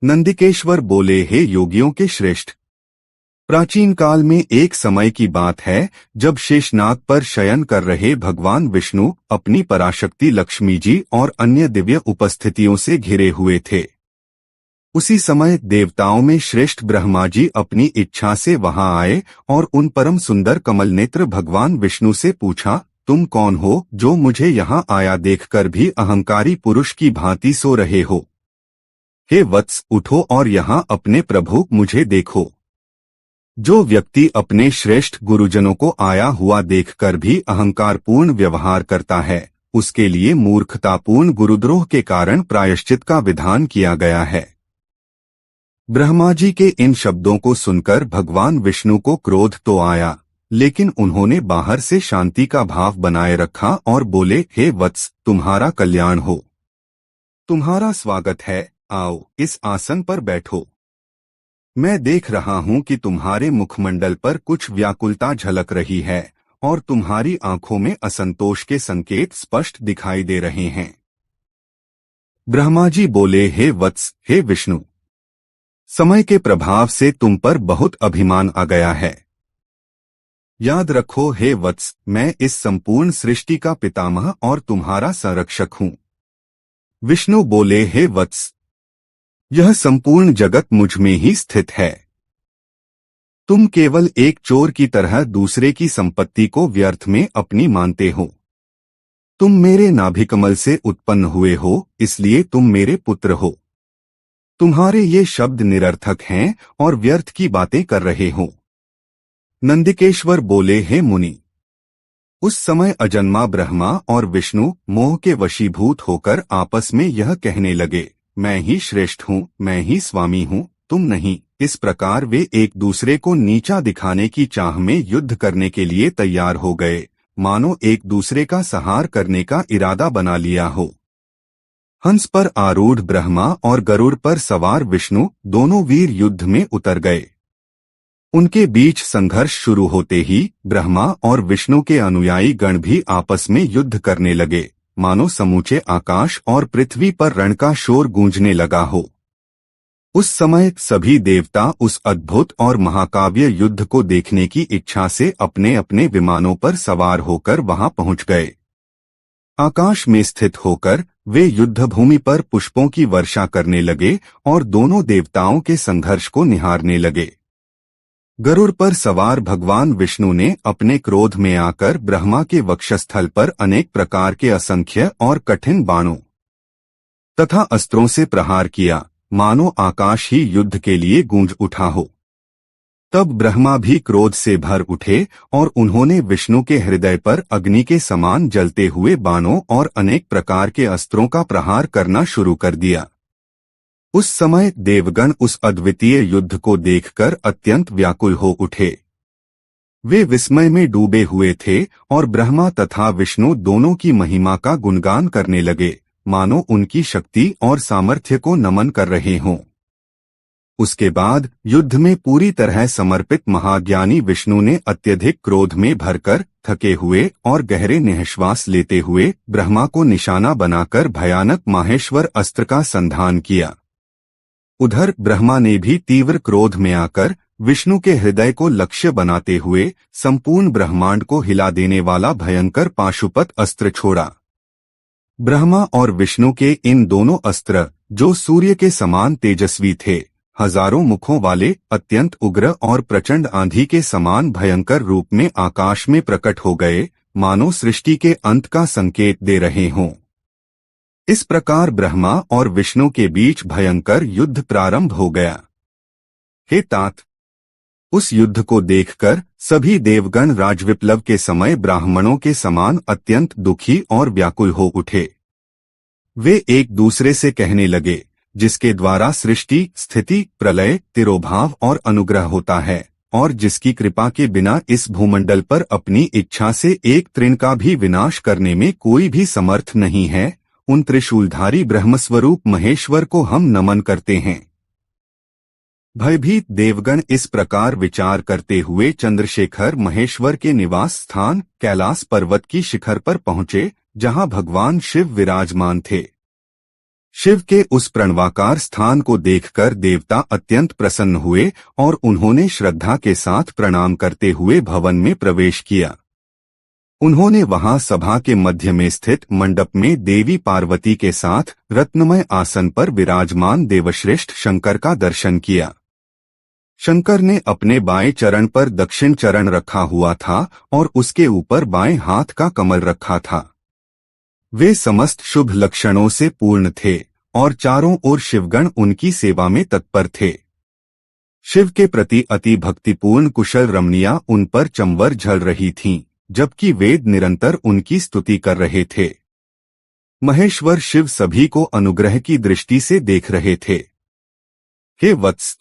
नंदिकेश्वर बोले, हे योगियों के श्रेष्ठ, प्राचीन काल में एक समय की बात है जब शेषनाग पर शयन कर रहे भगवान विष्णु अपनी पराशक्ति लक्ष्मी जी और अन्य दिव्य उपस्थितियों से घिरे हुए थे। उसी समय देवताओं में श्रेष्ठ ब्रह्मा जी अपनी इच्छा से वहां आए और उन परम सुंदर कमल नेत्र भगवान विष्णु से पूछा, तुम कौन हो जो मुझे यहाँ आया देखकर भी अहंकारी पुरुष की भांति सो रहे हो? हे वत्स, उठो और यहाँ अपने प्रभु मुझे देखो। जो व्यक्ति अपने श्रेष्ठ गुरुजनों को आया हुआ देखकर भी अहंकारपूर्ण व्यवहार करता है, उसके लिए मूर्खतापूर्ण गुरुद्रोह के कारण प्रायश्चित का विधान किया गया है। ब्रह्मा जी के इन शब्दों को सुनकर भगवान विष्णु को क्रोध तो आया, लेकिन उन्होंने बाहर से शांति का भाव बनाए रखा और बोले, हे वत्स, तुम्हारा कल्याण हो, तुम्हारा स्वागत है, आओ इस आसन पर बैठो। मैं देख रहा हूं कि तुम्हारे मुखमंडल पर कुछ व्याकुलता झलक रही है और तुम्हारी आंखों में असंतोष के संकेत स्पष्ट दिखाई दे रहे हैं। ब्रह्मा जी बोले, हे वत्स, हे विष्णु, समय के प्रभाव से तुम पर बहुत अभिमान आ गया है। याद रखो हे वत्स, मैं इस संपूर्ण सृष्टि का पितामह और तुम्हारा संरक्षक हूं। विष्णु बोले, हे वत्स, यह संपूर्ण जगत मुझ में ही स्थित है। तुम केवल एक चोर की तरह दूसरे की संपत्ति को व्यर्थ में अपनी मानते हो। तुम मेरे नाभिकमल से उत्पन्न हुए हो, इसलिए तुम मेरे पुत्र हो। तुम्हारे ये शब्द निरर्थक हैं और व्यर्थ की बातें कर रहे हो। नंदिकेश्वर बोले, हे मुनि, उस समय अजन्मा ब्रह्मा और विष्णु मोह के वशीभूत होकर आपस में यह कहने लगे, मैं ही श्रेष्ठ हूँ, मैं ही स्वामी हूँ, तुम नहीं। इस प्रकार वे एक दूसरे को नीचा दिखाने की चाह में युद्ध करने के लिए तैयार हो गए, मानो एक दूसरे का संहार करने का इरादा बना लिया हो। हंस पर आरूढ़ ब्रह्मा और गरुड़ पर सवार विष्णु दोनों वीर युद्ध में उतर गए। उनके बीच संघर्ष शुरू होते ही ब्रह्मा और विष्णु के अनुयायी गण भी आपस में युद्ध करने लगे, मानो समूचे आकाश और पृथ्वी पर रण का शोर गूंजने लगा हो। उस समय सभी देवता उस अद्भुत और महाकाव्य युद्ध को देखने की इच्छा से अपने अपने विमानों पर सवार होकर वहां पहुंच गए। आकाश में स्थित होकर वे युद्धभूमि पर पुष्पों की वर्षा करने लगे और दोनों देवताओं के संघर्ष को निहारने लगे। गरुड़ पर सवार भगवान विष्णु ने अपने क्रोध में आकर ब्रह्मा के वक्षस्थल पर अनेक प्रकार के असंख्य और कठिन बाणों तथा अस्त्रों से प्रहार किया, मानो आकाश ही युद्ध के लिए गूंज उठा हो। तब ब्रह्मा भी क्रोध से भर उठे और उन्होंने विष्णु के हृदय पर अग्नि के समान जलते हुए बाणों और अनेक प्रकार के अस्त्रों का प्रहार करना शुरू कर दिया। उस समय देवगण उस अद्वितीय युद्ध को देखकर अत्यंत व्याकुल हो उठे। वे विस्मय में डूबे हुए थे और ब्रह्मा तथा विष्णु दोनों की महिमा का गुणगान करने लगे, मानो उनकी शक्ति और सामर्थ्य को नमन कर रहे हों। उसके बाद युद्ध में पूरी तरह समर्पित महाज्ञानी विष्णु ने अत्यधिक क्रोध में भरकर थके हुए और गहरे निःश्वास लेते हुए ब्रह्मा को निशाना बनाकर भयानक माहेश्वर अस्त्र का संधान किया। उधर ब्रह्मा ने भी तीव्र क्रोध में आकर विष्णु के हृदय को लक्ष्य बनाते हुए संपूर्ण ब्रह्मांड को हिला देने वाला भयंकर पाशुपत अस्त्र छोड़ा। ब्रह्मा और विष्णु के इन दोनों अस्त्र, जो सूर्य के समान तेजस्वी थे, हजारों मुखों वाले, अत्यंत उग्र और प्रचंड आंधी के समान भयंकर रूप में आकाश में प्रकट हो गए, मानो सृष्टि के अंत का संकेत दे रहे हों। इस प्रकार ब्रह्मा और विष्णु के बीच भयंकर युद्ध प्रारंभ हो गया। हे तात, उस युद्ध को देखकर सभी देवगण राजविप्लव के समय ब्राह्मणों के समान अत्यंत दुखी और व्याकुल हो उठे। वे एक दूसरे से कहने लगे, जिसके द्वारा सृष्टि, स्थिति, प्रलय, तिरोभाव और अनुग्रह होता है और जिसकी कृपा के बिना इस भूमंडल पर अपनी इच्छा से एक तृण का भी विनाश करने में कोई भी समर्थ नहीं है, उन त्रिशूलधारी ब्रह्मस्वरूप महेश्वर को हम नमन करते हैं। भयभीत देवगण इस प्रकार विचार करते हुए चंद्रशेखर महेश्वर के निवास स्थान कैलाश पर्वत की शिखर पर पहुंचे, जहां भगवान शिव विराजमान थे। शिव के उस प्रणवाकार स्थान को देखकर देवता अत्यंत प्रसन्न हुए और उन्होंने श्रद्धा के साथ प्रणाम करते हुए भवन में प्रवेश किया। उन्होंने वहां सभा के मध्य में स्थित मंडप में देवी पार्वती के साथ रत्नमय आसन पर विराजमान देवश्रेष्ठ शंकर का दर्शन किया। शंकर ने अपने बाएं चरण पर दक्षिण चरण रखा हुआ था और उसके ऊपर बाएं हाथ का कमल रखा था। वे समस्त शुभ लक्षणों से पूर्ण थे और चारों ओर शिवगण उनकी सेवा में तत्पर थे। शिव के प्रति अति भक्तिपूर्ण कुशल रमणियां उन पर चंवर झल रही थीं, जबकि वेद निरंतर उनकी स्तुति कर रहे थे। महेश्वर शिव सभी को अनुग्रह की दृष्टि से देख रहे थे। हे वत्स,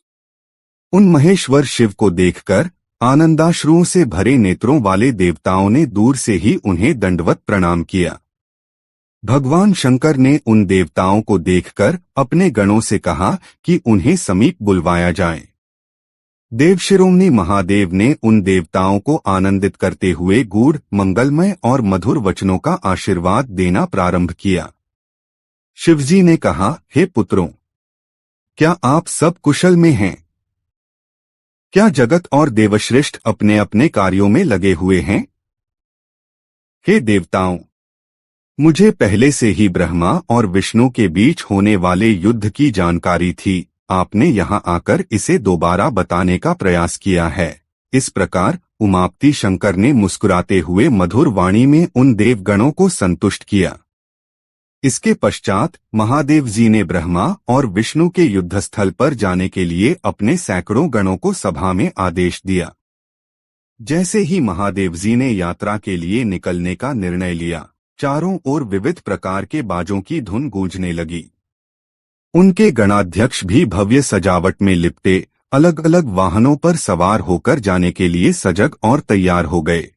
उन महेश्वर शिव को देखकर आनंदाश्रुओं से भरे नेत्रों वाले देवताओं ने दूर से ही उन्हें दंडवत प्रणाम किया। भगवान शंकर ने उन देवताओं को देखकर अपने गणों से कहा कि उन्हें समीप बुलवाया जाए। देवशिरोमणि महादेव ने उन देवताओं को आनंदित करते हुए गूढ़, मंगलमय और मधुर वचनों का आशीर्वाद देना प्रारंभ किया। शिवजी ने कहा, हे पुत्रों, क्या आप सब कुशल में हैं? क्या जगत और देवश्रेष्ठ अपने अपने कार्यों में लगे हुए हैं? हे देवताओं, मुझे पहले से ही ब्रह्मा और विष्णु के बीच होने वाले युद्ध की जानकारी थी। आपने यहां आकर इसे दोबारा बताने का प्रयास किया है। इस प्रकार उमापति शंकर ने मुस्कुराते हुए मधुर वाणी में उन देवगणों को संतुष्ट किया। इसके पश्चात महादेव जी ने ब्रह्मा और विष्णु के युद्धस्थल पर जाने के लिए अपने सैकड़ों गणों को सभा में आदेश दिया। जैसे ही महादेव जी ने यात्रा के लिए निकलने का निर्णय लिया, चारों ओर विविध प्रकार के बाजों की धुन गूंजने लगी। उनके गणाध्यक्ष भी भव्य सजावट में लिपटे अलग अलग वाहनों पर सवार होकर जाने के लिए सजग और तैयार हो गए।